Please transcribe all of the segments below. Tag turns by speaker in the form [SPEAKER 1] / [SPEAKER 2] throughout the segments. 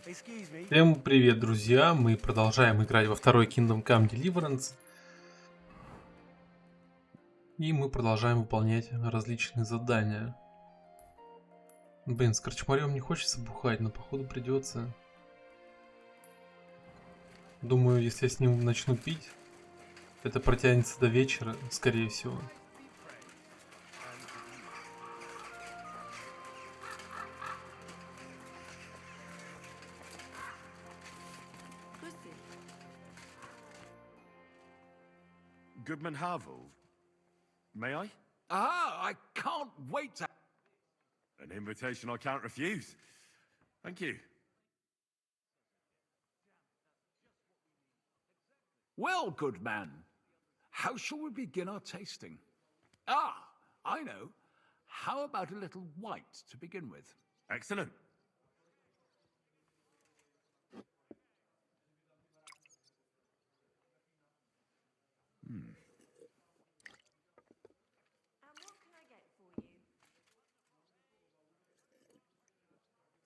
[SPEAKER 1] Всем привет, друзья! Мы продолжаем играть во второй Kingdom Come Deliverance. И мы продолжаем выполнять различные задания. Блин, с корчмарем не хочется бухать, но походу придется. Думаю, если я с ним начну пить, это протянется до вечера, скорее всего.
[SPEAKER 2] Goodman Harville, may I?
[SPEAKER 3] Ah, I can't wait to...
[SPEAKER 2] An invitation I can't refuse. Thank you.
[SPEAKER 3] Well, good man, how shall we begin our tasting? Ah, I know. How about a little white to begin with?
[SPEAKER 2] Excellent.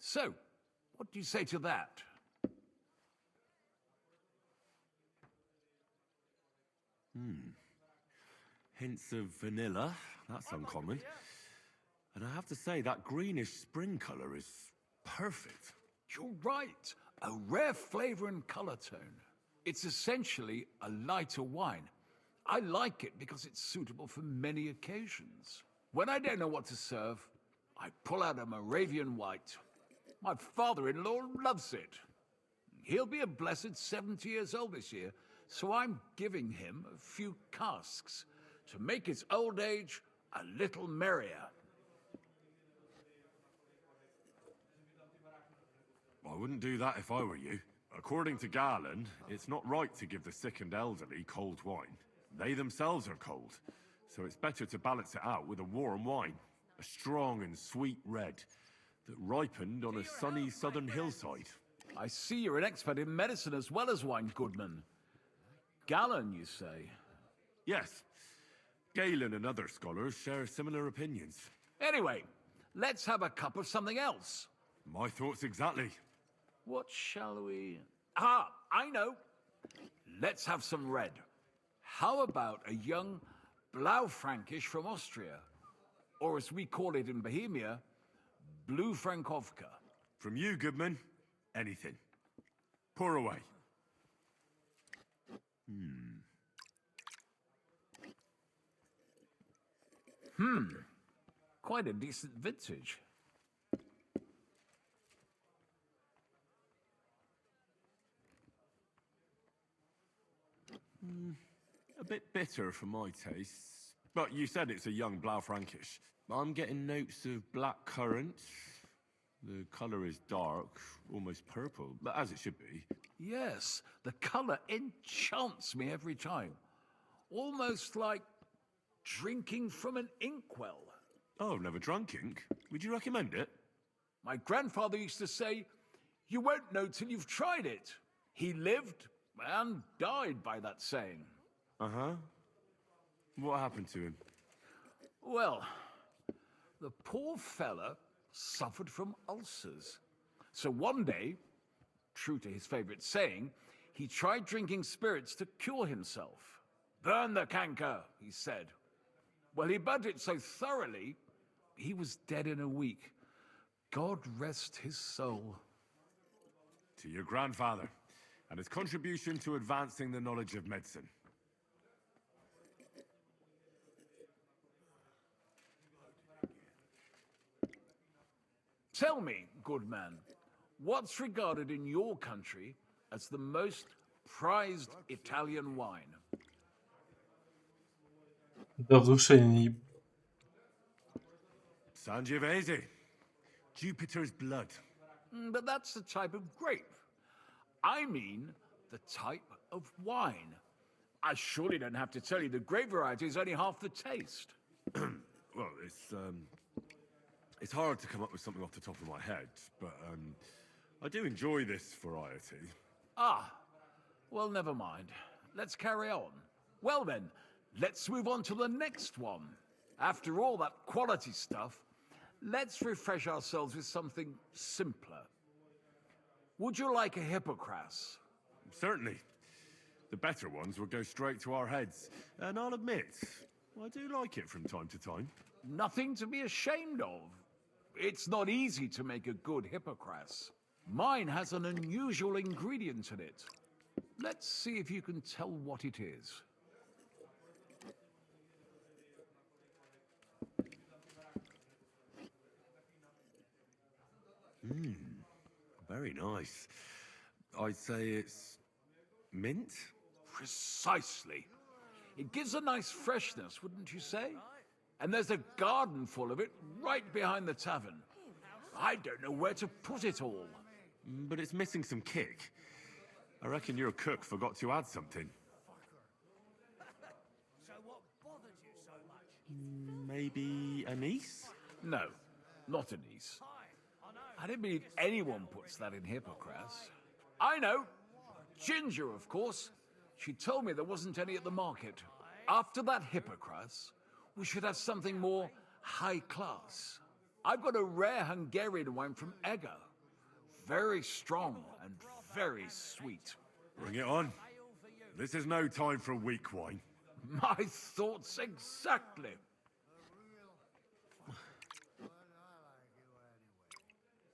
[SPEAKER 3] So, what do you say to that?
[SPEAKER 2] Hints of vanilla. That's uncommon. And I have to say, that greenish spring color is perfect.
[SPEAKER 3] You're right. A rare flavor and color tone. It's essentially a lighter wine. I like it because it's suitable for many occasions. When I don't know what to serve, I pull out a Moravian white. My father-in-law loves it. He'll be a blessed 70 years old this year, so I'm giving him a few casks to make his old age a little merrier.
[SPEAKER 2] I wouldn't do that if I were you. According to Garland, it's not right to give the sick and elderly cold wine. They themselves are cold, so it's better to balance it out with a warm wine, a strong and sweet red that ripened on a sunny southern hillside.
[SPEAKER 3] I see you're an expert in medicine as well as wine, Goodman. Gallon, you say?
[SPEAKER 2] Yes, Galen and other scholars share similar opinions.
[SPEAKER 3] Anyway, let's have a cup of something else.
[SPEAKER 2] My thoughts exactly.
[SPEAKER 3] What shall we... Ah, I know. Let's have some red. How about a young Blaufränkisch from Austria? Or as we call it in Bohemia, Blue Frankovka.
[SPEAKER 2] From you, Goodman, anything. Pour away.
[SPEAKER 3] Quite a decent vintage.
[SPEAKER 2] A bit bitter for my tastes. But you said it's a young Blaufränkisch. I'm getting notes of black currant. The color is dark, almost purple, but as it should be.
[SPEAKER 3] Yes, the color enchants me every time. Almost like drinking from an inkwell.
[SPEAKER 2] Oh, I've never drunk ink. Would you recommend it?
[SPEAKER 3] My grandfather used to say, "You won't know till you've tried it." He lived and died by that saying.
[SPEAKER 2] Uh-huh. What happened to him?
[SPEAKER 3] Well, the poor fella suffered from ulcers. So one day, true to his favorite saying, he tried drinking spirits to cure himself. "Burn the canker," he said. Well, he burnt it so thoroughly, he was dead in a week. God rest his soul.
[SPEAKER 2] To your grandfather, and his contribution to advancing the knowledge of medicine.
[SPEAKER 3] Tell me, good man, what's regarded in your country as the most prized Italian wine?
[SPEAKER 1] Да в душе не...
[SPEAKER 2] Sangiovese. Jupiter's blood.
[SPEAKER 3] But that's the type of grape. I mean, the type of wine. I surely don't have to tell you the grape variety is only half the taste.
[SPEAKER 2] Well, it's hard to come up with something off the top of my head, but I do enjoy this variety.
[SPEAKER 3] Ah, well, never mind. Let's carry on. Well then, let's move on to the next one. After all that quality stuff, let's refresh ourselves with something simpler. Would you like a hippocras?
[SPEAKER 2] Certainly. The better ones will go straight to our heads. And I'll admit, I do like it from time to time.
[SPEAKER 3] Nothing to be ashamed of. It's not easy to make a good hippocras. Mine has an unusual ingredient in it. Let's see if you can tell what it is.
[SPEAKER 2] Very nice. I'd say it's mint?
[SPEAKER 3] Precisely. It gives a nice freshness, wouldn't you say? And there's a garden full of it right behind the tavern. I don't know where to put it all.
[SPEAKER 2] But it's missing some kick. I reckon your cook forgot to add something.
[SPEAKER 4] So what bothered you so much?
[SPEAKER 2] Maybe anise?
[SPEAKER 3] No, not anise. I don't believe anyone puts that in hippocras. I know. Ginger, of course. She told me there wasn't any at the market. After that hippocras, we should have something more high class. I've got a rare Hungarian wine from Ega. Very strong and very sweet.
[SPEAKER 2] Bring it on. This is no time for weak wine.
[SPEAKER 3] My thoughts exactly.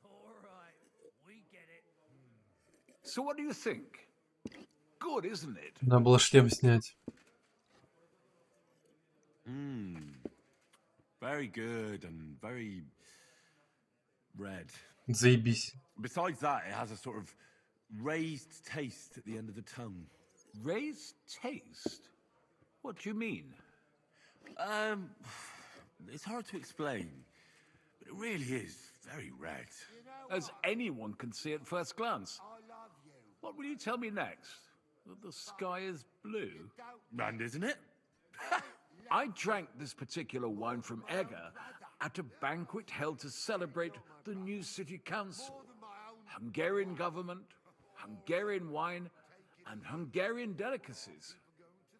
[SPEAKER 4] All right, we get it.
[SPEAKER 3] So what do you think? Good, isn't it?
[SPEAKER 1] Надо было шлем снять.
[SPEAKER 2] Very good and very red.
[SPEAKER 1] Заебись.
[SPEAKER 2] Besides that, it has a sort of raised taste at the end of the tongue.
[SPEAKER 3] Raised taste? What do you mean?
[SPEAKER 2] It's hard to explain, but it really is very red.
[SPEAKER 3] As anyone can see at first glance. What will you tell me next? That the sky is blue?
[SPEAKER 2] And isn't it?
[SPEAKER 3] I drank this particular wine from Ega at a banquet held to celebrate the new city council. Hungarian government, Hungarian wine, and Hungarian delicacies.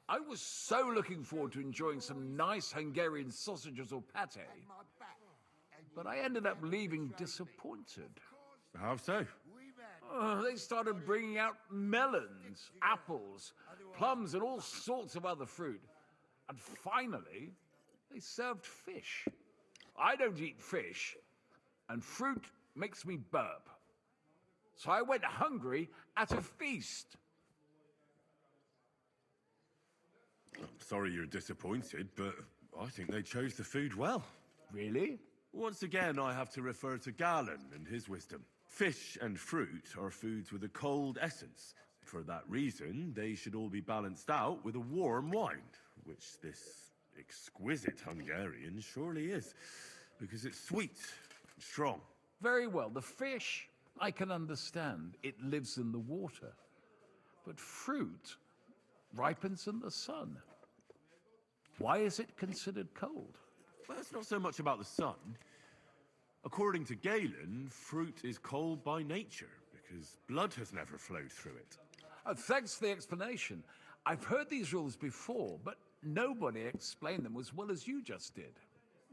[SPEAKER 3] I was so looking forward to enjoying some nice Hungarian sausages or pate, but I ended up leaving disappointed.
[SPEAKER 2] How so?
[SPEAKER 3] They started bringing out melons, apples, plums, and all sorts of other fruit. And finally, they served fish. I don't eat fish, and fruit makes me burp. So I went hungry at a feast.
[SPEAKER 2] I'm sorry you're disappointed, but I think they chose the food well.
[SPEAKER 3] Really?
[SPEAKER 2] Once again, I have to refer to Galen and his wisdom. Fish and fruit are foods with a cold essence. For that reason, they should all be balanced out with a warm wine, which this exquisite Hungarian surely is, because it's sweet and strong.
[SPEAKER 3] Very well. The fish, I can understand. It lives in the water. But fruit ripens in the sun. Why is it considered cold?
[SPEAKER 2] Well, it's not so much about the sun. According to Galen, fruit is cold by nature, because blood has never flowed through it.
[SPEAKER 3] Thanks for the explanation. I've heard these rules before, but nobody explained them as well as you just did.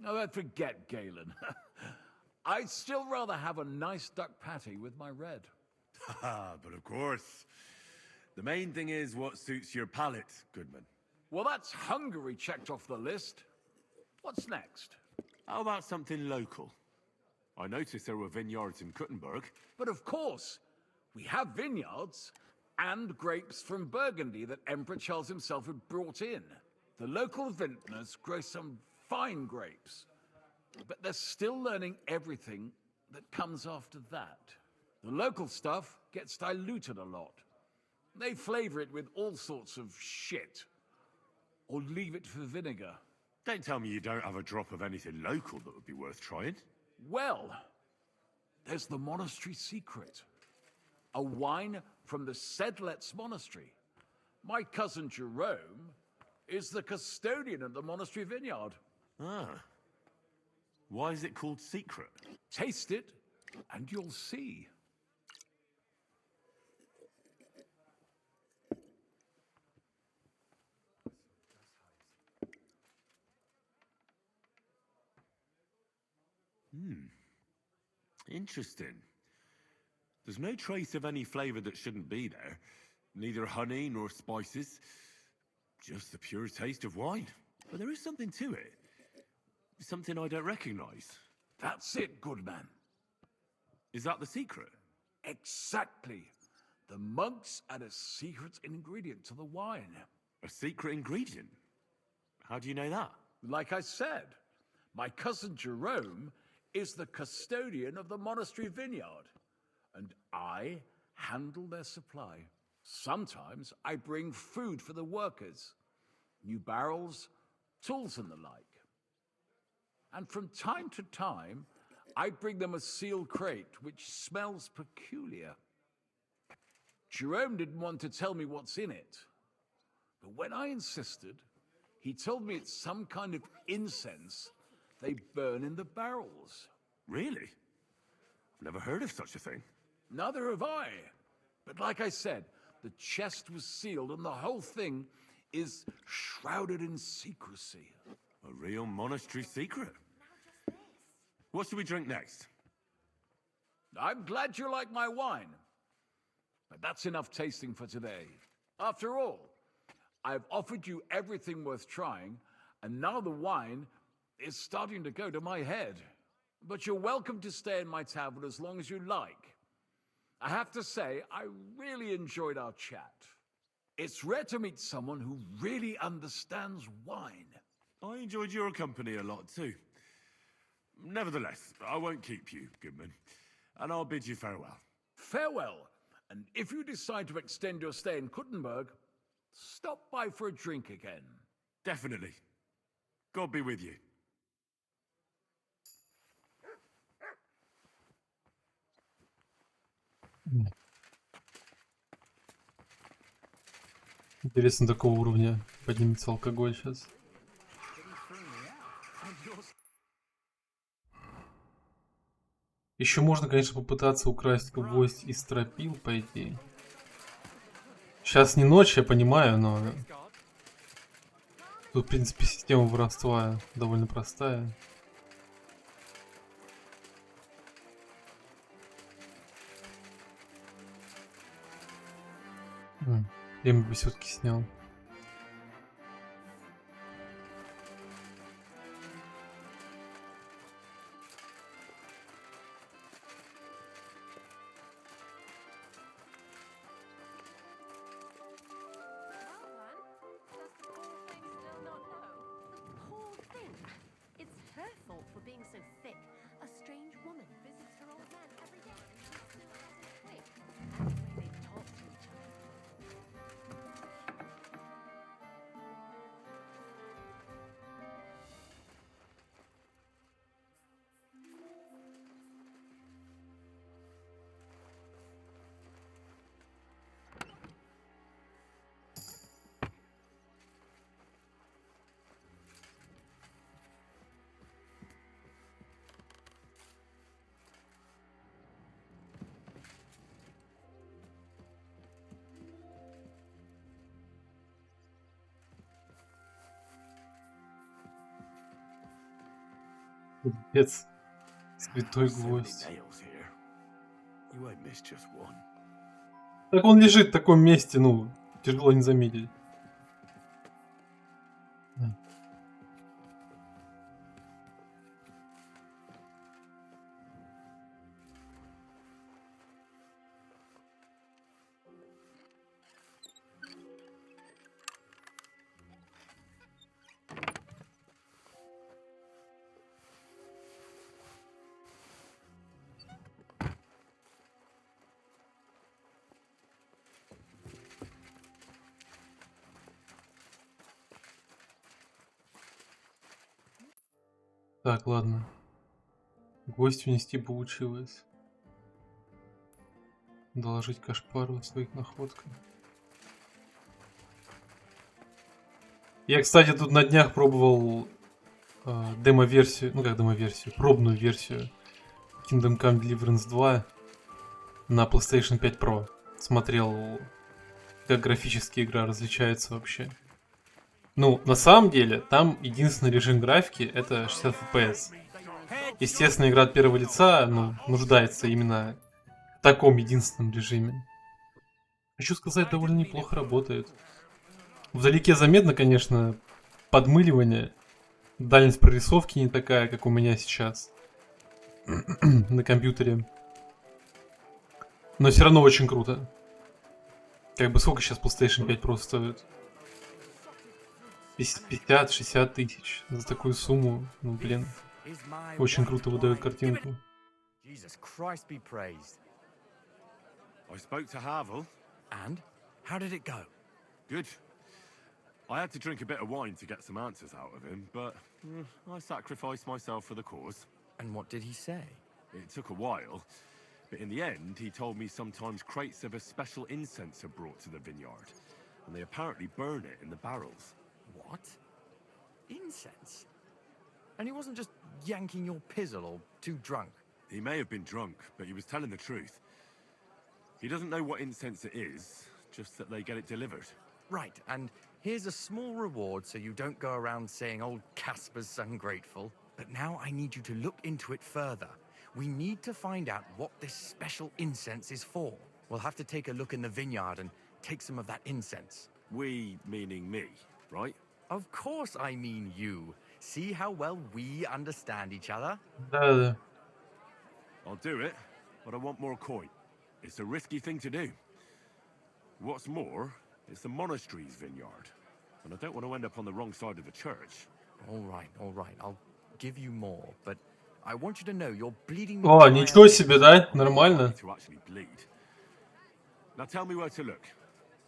[SPEAKER 3] Oh, forget Galen. I'd still rather have a nice duck patty with my red.
[SPEAKER 2] But of course, the main thing is what suits your palate, Goodman.
[SPEAKER 3] Well, that's Hungary checked off the list. What's next?
[SPEAKER 2] How about something local? I noticed there were vineyards in Kuttenberg.
[SPEAKER 3] But of course, we have vineyards and grapes from Burgundy that Emperor Charles himself had brought in. The local vintners grow some fine grapes, but they're still learning everything that comes after that. The local stuff gets diluted a lot. They flavor it with all sorts of shit, or leave it for vinegar.
[SPEAKER 2] Don't tell me you don't have a drop of anything local that would be worth trying.
[SPEAKER 3] Well, there's the monastery secret. A wine from the Sedlets Monastery. My cousin Jerome is the custodian of the monastery vineyard.
[SPEAKER 2] Ah. Why is it called secret?
[SPEAKER 3] Taste it, and you'll see.
[SPEAKER 2] Interesting. There's no trace of any flavor that shouldn't be there. Neither honey nor spices. Just the pure taste of wine. But there is something to it. Something I don't recognize.
[SPEAKER 3] That's it, good man.
[SPEAKER 2] Is that the secret?
[SPEAKER 3] Exactly. The monks add a secret ingredient to the wine.
[SPEAKER 2] A secret ingredient? How do you know that?
[SPEAKER 3] Like I said, my cousin Jerome is the custodian of the monastery vineyard, and I handle their supply. Sometimes I bring food for the workers, new barrels, tools and the like. And from time to time, I bring them a sealed crate which smells peculiar. Jerome didn't want to tell me what's in it, but when I insisted, he told me it's some kind of incense they burn in the barrels.
[SPEAKER 2] Really? I've never heard of such a thing.
[SPEAKER 3] Neither have I. But like I said, the chest was sealed and the whole thing is shrouded in secrecy.
[SPEAKER 2] A real monastery secret. What should we drink next?
[SPEAKER 3] I'm glad you like my wine. But that's enough tasting for today. After all, I've offered you everything worth trying, and now the wine is starting to go to my head. But you're welcome to stay in my tavern as long as you like. I have to say, I really enjoyed our chat. It's rare to meet someone who really understands wine.
[SPEAKER 2] I enjoyed your company a lot too. Nevertheless, I won't keep you, Goodman, and I'll bid you farewell.
[SPEAKER 3] Farewell, and if you decide to extend your stay in Kuttenberg, stop by for a drink again.
[SPEAKER 2] Definitely. God be with you.
[SPEAKER 1] Интересно, до какого уровня поднимется алкоголь сейчас. Еще можно, конечно, попытаться украсть гвоздь из стропил, по идее. Сейчас не ночь, я понимаю, но тут, в принципе, система воровства довольно простая. Я бы все-таки снял. Пипец. Святой гвоздь. Так он лежит в таком месте, ну, тяжело не заметить. Так, ладно. Гвоздь унести получилось. Доложить Кашпару о своих находках. Я, кстати, тут на днях пробовал демо-версию, ну как демо-версию, пробную версию Kingdom Come Deliverance 2 на PlayStation 5 Pro. Смотрел, как графически игра различается вообще. Ну, на самом деле, там единственный режим графики это 60 FPS. Естественно, игра от первого лица, ну, нуждается именно таком единственном режиме. Хочу сказать, довольно неплохо работает. Вдалеке заметно, конечно, подмыливание. Дальность прорисовки не такая, как у меня сейчас на компьютере. Но все равно очень круто. Как бы сколько сейчас PlayStation 5 Pro стоит? 50-60 тысяч за такую сумму. Ну, блин,
[SPEAKER 5] Is my
[SPEAKER 1] очень
[SPEAKER 5] white
[SPEAKER 1] круто выдает
[SPEAKER 5] wine. Give it.
[SPEAKER 1] картинку.
[SPEAKER 5] Jesus Christ be praised.
[SPEAKER 2] I spoke to Havel.
[SPEAKER 5] And how did it go?
[SPEAKER 2] Good. I had to drink a bit of wine to get some answers out of him, but I sacrificed myself for the cause.
[SPEAKER 5] And what did he say?
[SPEAKER 2] It took a while, but in the end, he told me sometimes crates of a special incense are brought to the vineyard, and they apparently burn it in the barrels.
[SPEAKER 5] What? Incense? And he wasn't just yanking your pizzle or too drunk.
[SPEAKER 2] He may have been drunk, but he was telling the truth. He doesn't know what incense it is, just that they get it delivered.
[SPEAKER 5] Right, and here's a small reward so you don't go around saying old Casper's ungrateful. But now I need you to look into it further. We need to find out what this special incense is for. We'll have to take a look in the vineyard and take some of that incense.
[SPEAKER 2] We, meaning me, right?
[SPEAKER 5] Of course I mean you. See how well we understand each other?
[SPEAKER 1] Да-да-да.
[SPEAKER 2] I'll do it, but I want more coin. It's a risky thing to do. What's more, it's the monastery's vineyard, and I don't want to end up on the wrong side of the church.
[SPEAKER 5] All right. I'll give you more, but I want you to know you're bleeding me
[SPEAKER 1] О,
[SPEAKER 5] dry
[SPEAKER 1] ничего
[SPEAKER 5] on
[SPEAKER 1] себе,
[SPEAKER 5] this.
[SPEAKER 1] да?
[SPEAKER 2] I
[SPEAKER 1] Нормально.
[SPEAKER 2] need to actually bleed. Now tell me where to look.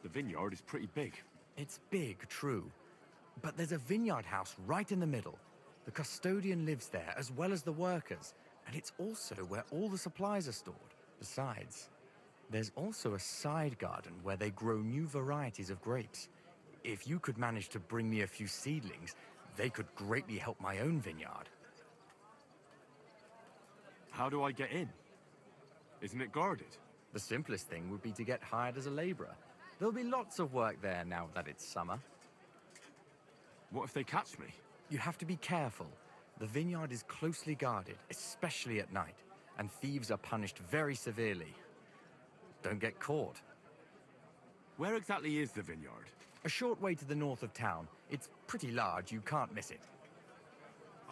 [SPEAKER 2] The vineyard is pretty big.
[SPEAKER 5] It's big, true. But there's a vineyard house right in the middle. The custodian lives there, as well as the workers. And it's also where all the supplies are stored. Besides, there's also a side garden where they grow new varieties of grapes. If you could manage to bring me a few seedlings, they could greatly help my own vineyard.
[SPEAKER 2] How do I get in? Isn't it guarded?
[SPEAKER 5] The simplest thing would be to get hired as a laborer. There'll be lots of work there now that it's summer.
[SPEAKER 2] What if they catch me?
[SPEAKER 5] You have to be careful. The vineyard is closely guarded, especially at night, and thieves are punished very severely. Don't get caught.
[SPEAKER 2] Where exactly is the vineyard?
[SPEAKER 5] A short way to the north of town. It's pretty large, you can't miss it.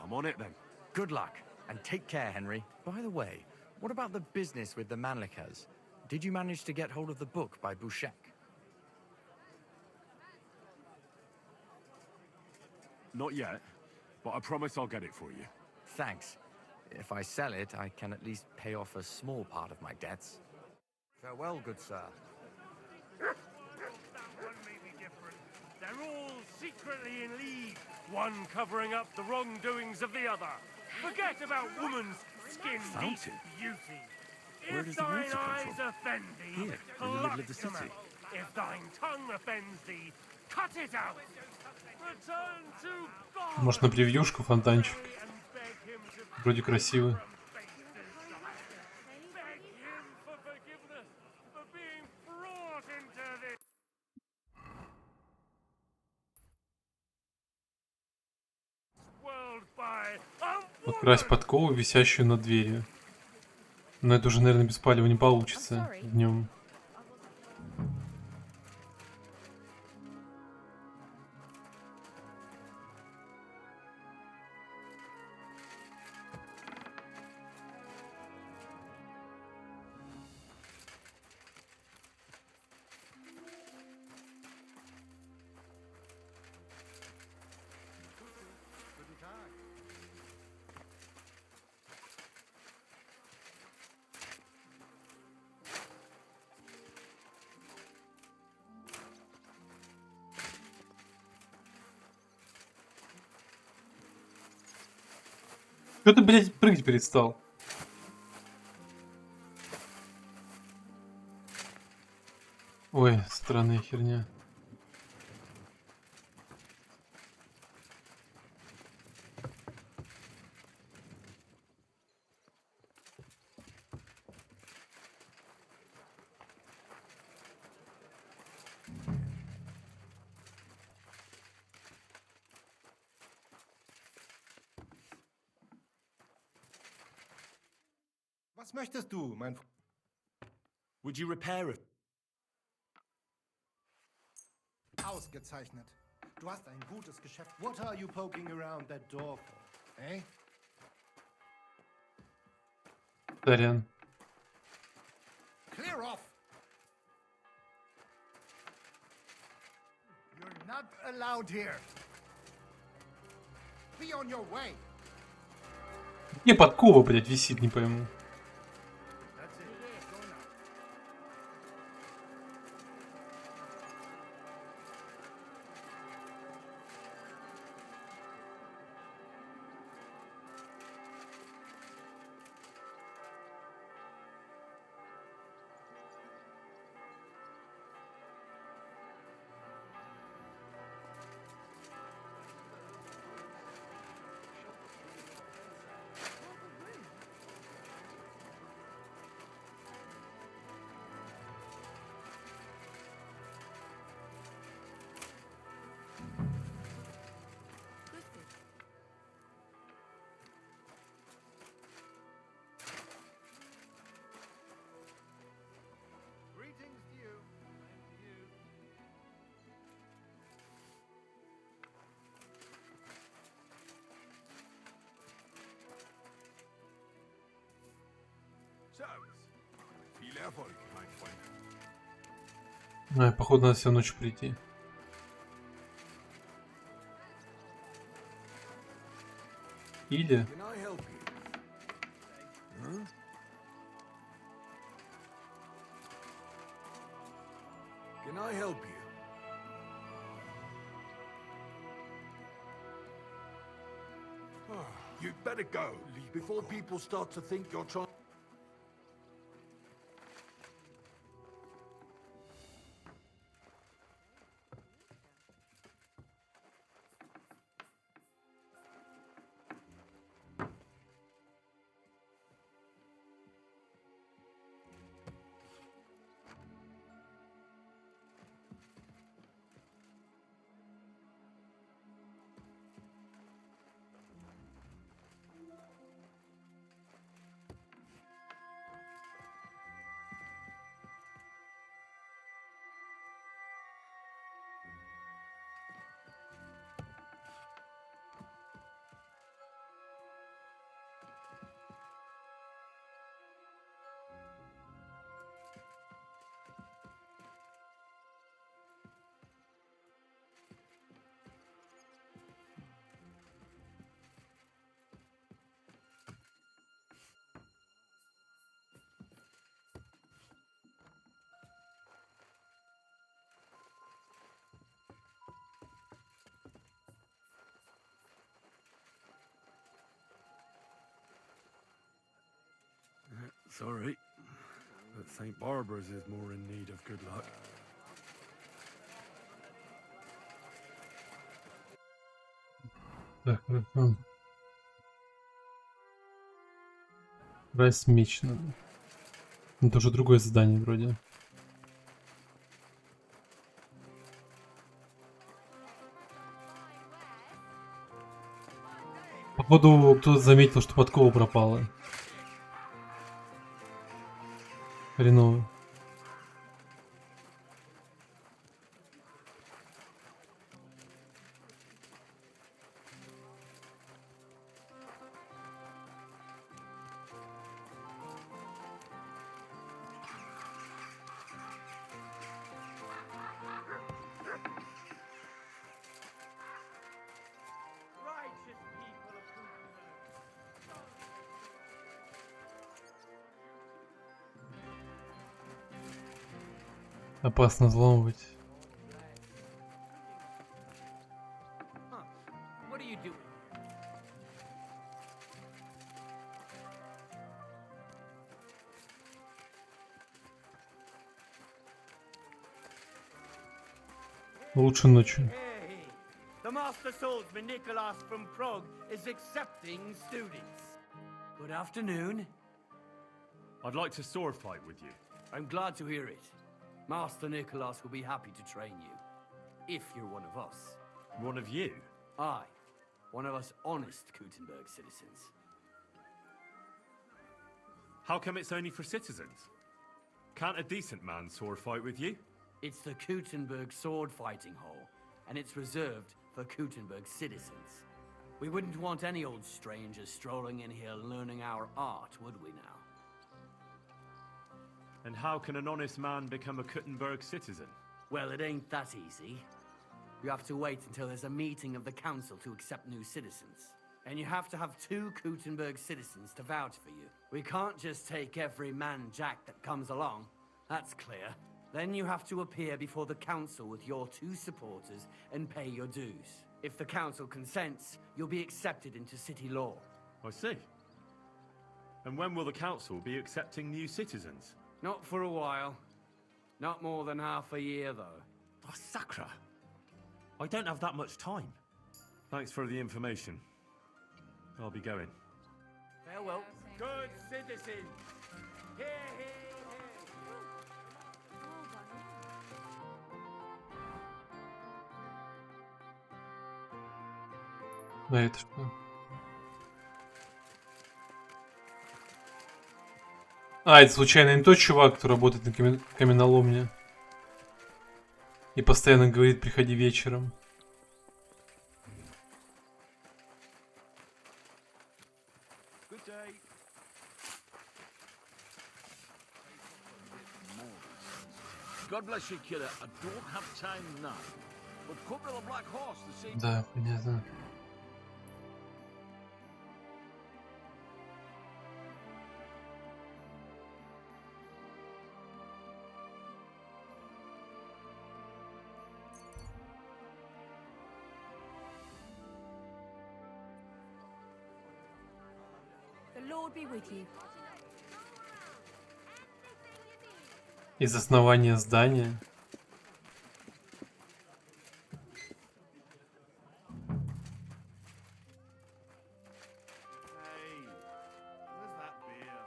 [SPEAKER 2] I'm on it then.
[SPEAKER 5] Good luck, and take care, Henry. By the way, what about the business with the Manlikas? Did you manage to get hold of the book by Bouchek?
[SPEAKER 2] Not yet, but I promise I'll get it for you.
[SPEAKER 5] Thanks. If I sell it, I can at least pay off a small part of my debts. Farewell, good sir.
[SPEAKER 4] That one may be different. They're all secretly in league, one covering up the wrongdoings of the other. Forget about woman's skin-deep
[SPEAKER 2] Fountain?
[SPEAKER 4] beauty.
[SPEAKER 2] Where
[SPEAKER 4] If
[SPEAKER 2] does the
[SPEAKER 4] thine
[SPEAKER 2] water come
[SPEAKER 4] eyes
[SPEAKER 2] from?
[SPEAKER 4] offend thee,
[SPEAKER 2] Here, in the middle
[SPEAKER 4] pluck
[SPEAKER 2] of the
[SPEAKER 4] them
[SPEAKER 2] city.
[SPEAKER 4] out. If thine tongue offends thee, cut it out. Return to God.
[SPEAKER 1] Может, на превьюшку фонтанчик.
[SPEAKER 4] And beg him to
[SPEAKER 1] Вроде красивый.
[SPEAKER 4] beg him for forgiveness for being brought into this. World by a
[SPEAKER 1] Украсть
[SPEAKER 4] woman.
[SPEAKER 1] подкову, висящую над дверью. Но это уже, наверное, без палева не получится днем. Что ты, блядь, прыгать перестал? Ой, странная херня.
[SPEAKER 6] Was möchtest du, mein Freund? Would you repair it?
[SPEAKER 7] Ausgezeichnet. Du hast ein gutes Geschäft. What are you poking around that door for, eh?
[SPEAKER 1] Сорян.
[SPEAKER 7] Clear off! You're not allowed here. Be on your way.
[SPEAKER 1] Где подкова, блядь, висит, не пойму.
[SPEAKER 7] That's it. Go now. Greetings to you. And to you.
[SPEAKER 3] So, viel Erfolg, mein Freund.
[SPEAKER 1] Походу, надо всю ночь прийти. Или...
[SPEAKER 3] Can I help you? Huh? Can I help you? You'd better go before people start to think you're trying.
[SPEAKER 2] Sorry, but St. Barbara's is more in need of good luck.
[SPEAKER 1] Так, хорошо. Раз меч надо. Это уже другое задание вроде. Походу, кто-то заметил, что подкова пропала. Хреново.
[SPEAKER 4] Righteous people of Gutenberg.
[SPEAKER 1] Опасно взламывать.
[SPEAKER 4] Huh. What are you doing?
[SPEAKER 1] Лучше ночью.
[SPEAKER 4] Hey, the master swordsman Nicholas from Prague is accepting students. Good afternoon.
[SPEAKER 2] I'd like to sword fight with you.
[SPEAKER 4] I'm glad to hear it. Master Nicholas will be happy to train you, if you're one of us.
[SPEAKER 2] One of you?
[SPEAKER 4] Aye, one of us honest Gutenberg citizens.
[SPEAKER 2] How come it's only for citizens? Can't a decent man sword fight with you?
[SPEAKER 6] It's the Kuttenberg sword fighting hall, and it's reserved for Kuttenberg citizens. We wouldn't want any old strangers strolling in here learning our art, would we now?
[SPEAKER 2] And how can an honest man become a Kuttenberg citizen?
[SPEAKER 6] Well, it ain't that easy. You have to wait until there's a meeting of the council to accept new citizens. And you have to have 2 Kuttenberg citizens to vouch for you. We can't just take every man jack that comes along. That's clear. Then you have to appear before the council with your 2 supporters and pay your dues. If the council consents, you'll be accepted into city law.
[SPEAKER 2] I see. And when will the council be accepting new citizens?
[SPEAKER 6] Not for a while. Not more than half a year, though.
[SPEAKER 2] Oh, Sakra! I don't have that much time. Thanks for the information. I'll be going.
[SPEAKER 6] Farewell. Good citizen. Here, here.
[SPEAKER 1] А это что? А, это случайно не тот чувак, кто работает на каменоломне и постоянно говорит: приходи вечером.
[SPEAKER 3] Good day. God bless you, killer. I don't have time now. But come to the Black Horse to see.
[SPEAKER 1] Да, понятно.
[SPEAKER 8] The Lord be with you.
[SPEAKER 1] Из основания здания.
[SPEAKER 4] Hey, where's that beer?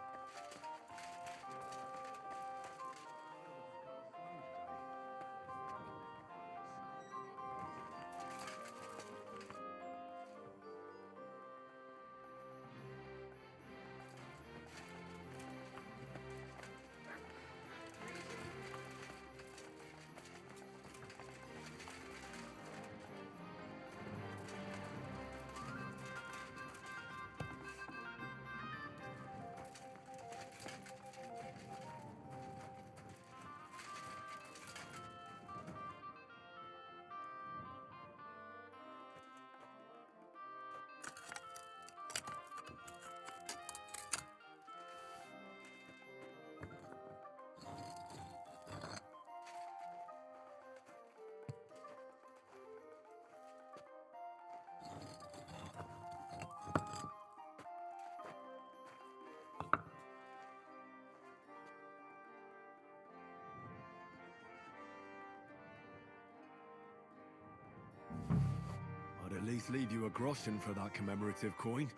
[SPEAKER 2] I'd at least leave you a groschen for that commemorative coin.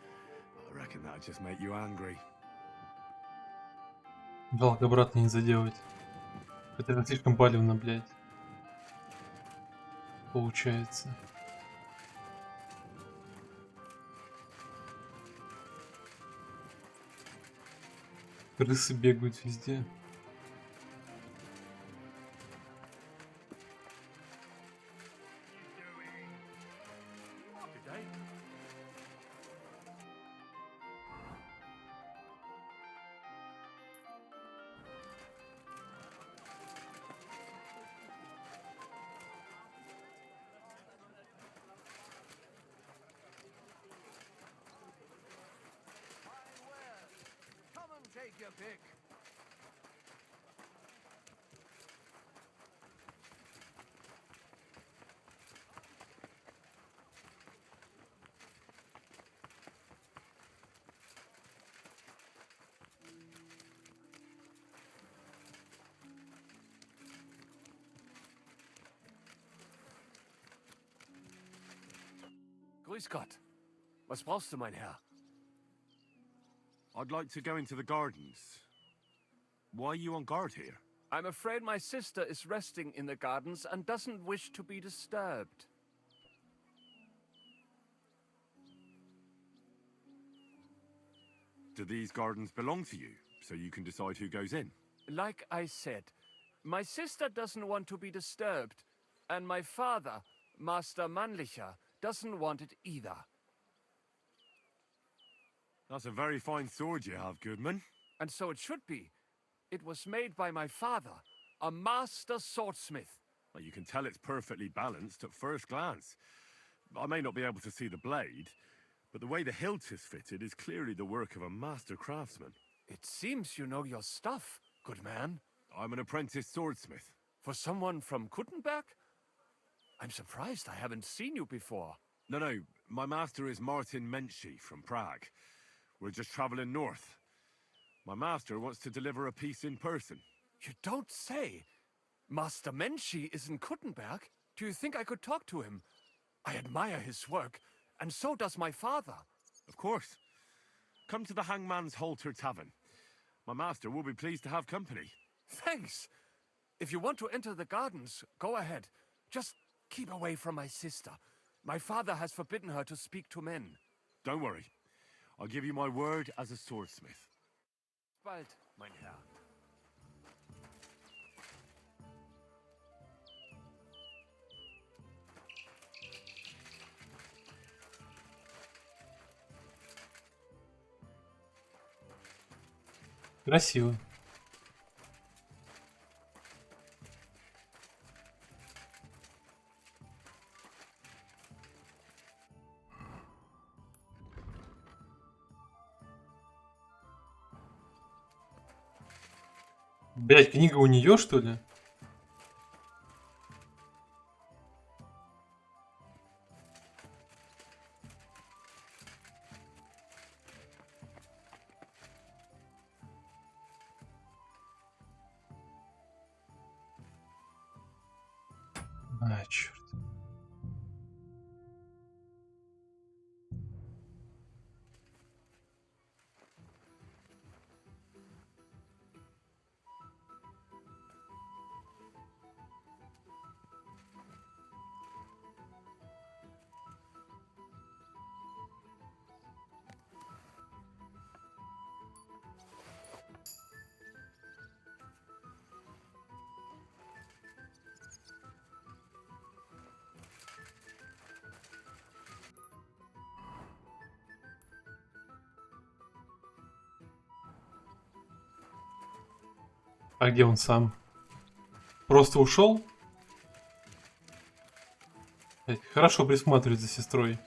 [SPEAKER 2] I reckon that'd just make you angry.
[SPEAKER 1] Жалко обратно не заделать. Это слишком палевно, блядь. Получается. Крысы бегают везде.
[SPEAKER 3] Come and take your pick.
[SPEAKER 4] Grüß Gott. Was brauchst du, mein Herr?
[SPEAKER 2] I'd like to go into the gardens. Why are you on guard here?
[SPEAKER 4] I'm afraid my sister is resting in the gardens and doesn't wish to be disturbed.
[SPEAKER 2] Do these gardens belong to you, so you can decide who goes in?
[SPEAKER 9] like I said, my sister doesn't want to be disturbed, and my father, Master Mannlicher, doesn't want it either.
[SPEAKER 2] That's a very fine sword you have, Goodman.
[SPEAKER 9] And so it should be. It was made by my father, a master swordsmith.
[SPEAKER 2] Well, you can tell it's perfectly balanced at first glance. I may not be able to see the blade, but the way the hilt is fitted is clearly the work of a master craftsman.
[SPEAKER 9] It seems you know your stuff, good man.
[SPEAKER 2] I'm an apprentice swordsmith.
[SPEAKER 9] For someone from Kuttenberg? I'm surprised I haven't seen you before.
[SPEAKER 2] No, my master is Martin Menschy from Prague. We're just traveling north. My master wants to deliver a piece in person.
[SPEAKER 9] You don't say. Master Menschy is in Kuttenberg? Do you think I could talk to him? I admire his work, and so does my father.
[SPEAKER 2] Of course. Come to the Hangman's Halter Tavern. My master will be pleased to have company.
[SPEAKER 9] Thanks. If you want to enter the gardens, go ahead. Just keep away from my sister. My father has forbidden her to speak to men.
[SPEAKER 2] Don't worry. I'll give you my word as a swordsmith.
[SPEAKER 9] Bald, mein Herr.
[SPEAKER 1] Красиво. Блять, книга у нее, что ли? А, черт. А где он сам? Просто ушел? Хорошо присматривать за сестрой.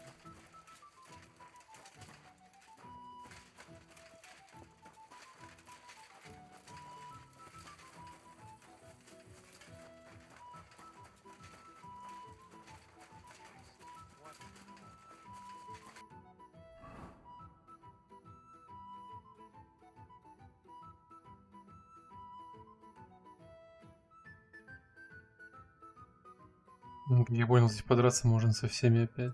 [SPEAKER 1] Ну, как я понял, здесь подраться можно со всеми опять.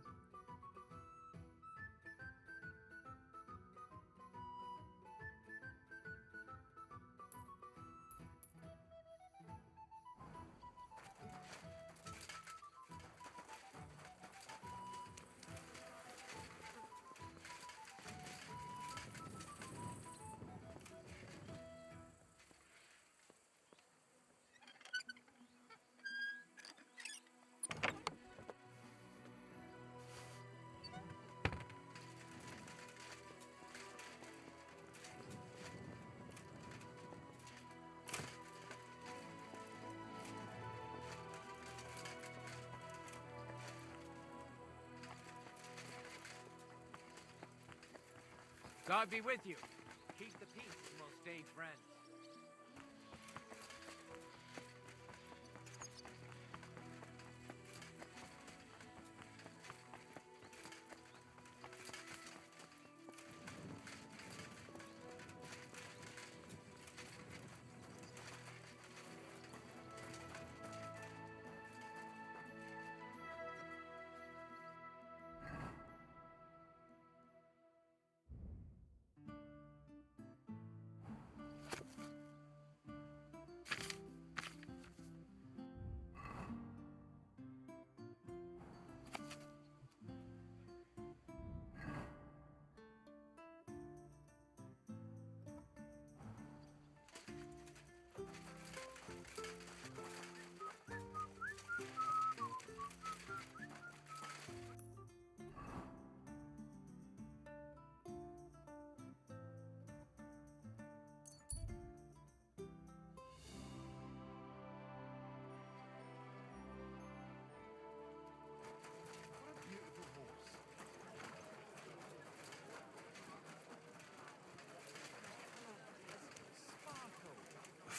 [SPEAKER 10] God be with you. Keep the peace and we'll stay friends.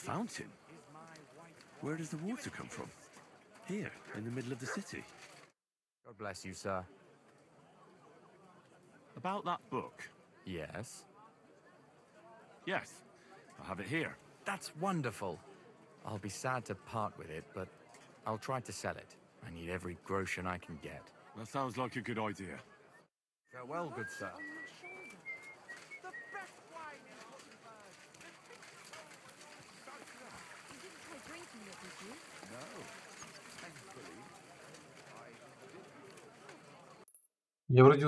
[SPEAKER 2] fountain? Where does the water come from? Here, in the middle of the city.
[SPEAKER 5] God bless you, sir.
[SPEAKER 2] About that book?
[SPEAKER 5] Yes?
[SPEAKER 2] Yes, I have it here.
[SPEAKER 5] That's wonderful. I'll be sad to part with it, but I'll try to sell it. I need every groschen I can get.
[SPEAKER 2] That sounds like a good idea.
[SPEAKER 5] Farewell, good sir.
[SPEAKER 10] The best wine in Gothenburg.
[SPEAKER 8] You didn't try drinking it, did you?
[SPEAKER 3] No. Thankfully,
[SPEAKER 1] Я вроде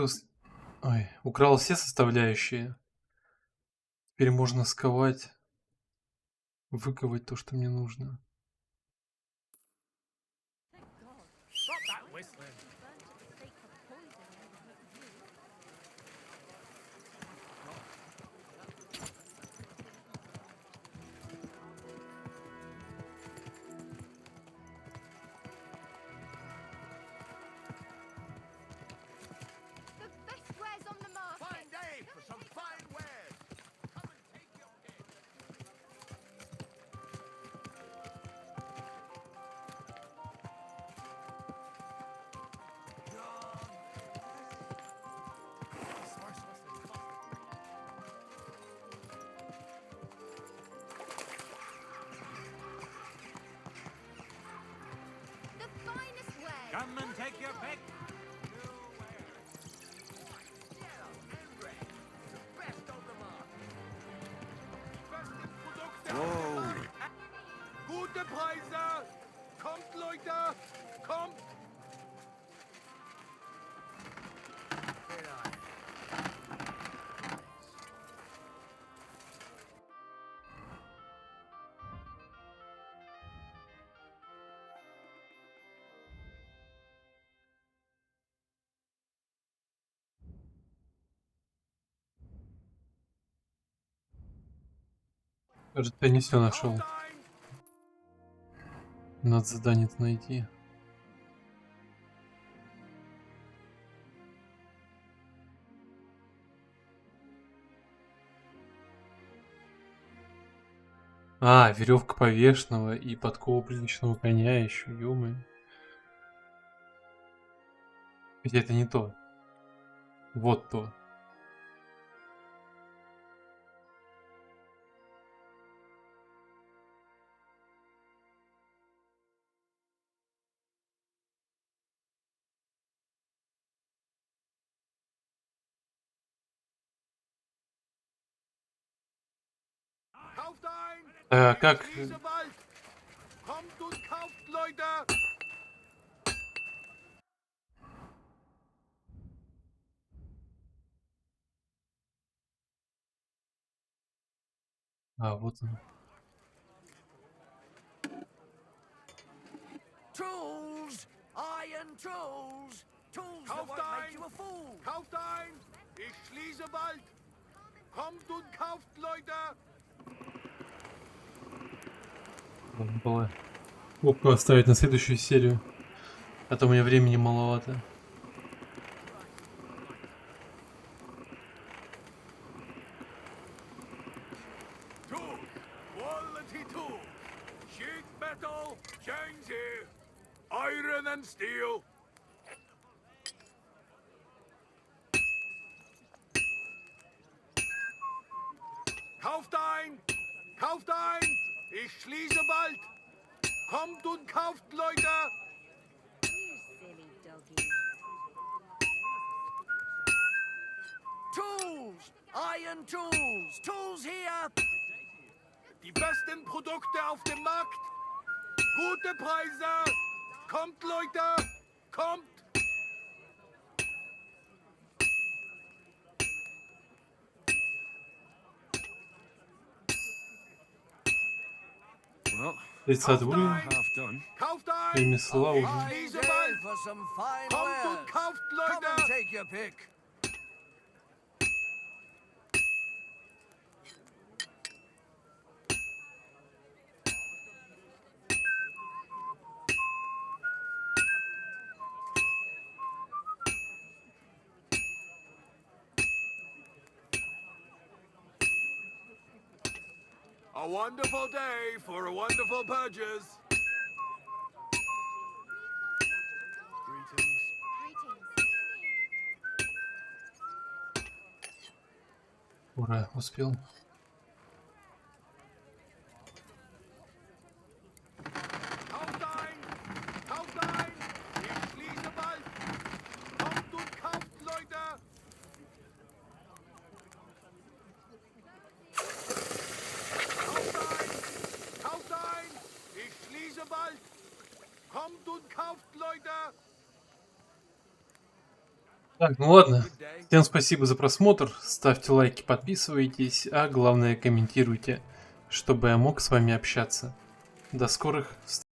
[SPEAKER 1] украл все составляющие. Теперь можно сковать, выковать то, что мне нужно.
[SPEAKER 10] Stop that whistling.
[SPEAKER 8] The best wares on the market.
[SPEAKER 3] fine day for some fine wares. Come and take your pick.
[SPEAKER 8] The finest wares.
[SPEAKER 10] Come and take your pick.
[SPEAKER 2] Whoa!
[SPEAKER 3] Gute Preise! Kommt, Leute! Kommt!
[SPEAKER 1] Кажется, я не все нашел.
[SPEAKER 3] Kauft ein!
[SPEAKER 1] Надо задание найти. А, веревка повешенного и подкова приличного коня еще, ё-моё. Хотя это не то. Вот то.
[SPEAKER 3] Kauft ein!
[SPEAKER 1] Как...
[SPEAKER 3] Wald! Kommt und kauft, Leute!
[SPEAKER 1] А, вот он.
[SPEAKER 6] Tools! Iron tools! Tools that
[SPEAKER 3] Kauft
[SPEAKER 6] won't make
[SPEAKER 3] ein!
[SPEAKER 6] you a fool!
[SPEAKER 3] Kauft ein! Ich schließe bald! Kommt und kauft, Leute!
[SPEAKER 1] Надо было кнопку оставить на следующую серию. А то у меня времени маловато.
[SPEAKER 3] Tools! Quality tools! Sheet metal! Chains here! Iron and steel! Kauft ein! Kauft ein! Ich schließe bald! Kommt und kauft, Leute!
[SPEAKER 8] You silly doggy.
[SPEAKER 6] Tools! Iron tools! Tools here!
[SPEAKER 3] Die besten Produkte auf dem Markt! Gute Preise! Kommt, Leute! Kommt!
[SPEAKER 2] Well,
[SPEAKER 1] 30 уровень.
[SPEAKER 2] half done.
[SPEAKER 3] Kauft ein!
[SPEAKER 1] Ремесла уже.
[SPEAKER 6] Fine
[SPEAKER 3] Schließe
[SPEAKER 6] day
[SPEAKER 3] bald!
[SPEAKER 6] for some fine
[SPEAKER 3] Kommt und
[SPEAKER 6] wares!
[SPEAKER 3] kauft,
[SPEAKER 6] Come and
[SPEAKER 3] Leute!
[SPEAKER 6] take your pick!
[SPEAKER 3] A wonderful day for a wonderful purchase.
[SPEAKER 10] Greetings.
[SPEAKER 1] Ура, успел.
[SPEAKER 3] Kauft ein! Kauft ein! Ich schließe bald! Kommt und kauft, Leute! Kauft ein! Kauft ein! Ich schließe bald! Kommt und kauft, Leute!
[SPEAKER 1] Так, ну ладно. Всем спасибо за просмотр. Ставьте лайки, подписывайтесь, а главное комментируйте, чтобы я мог с вами общаться. До скорых встреч.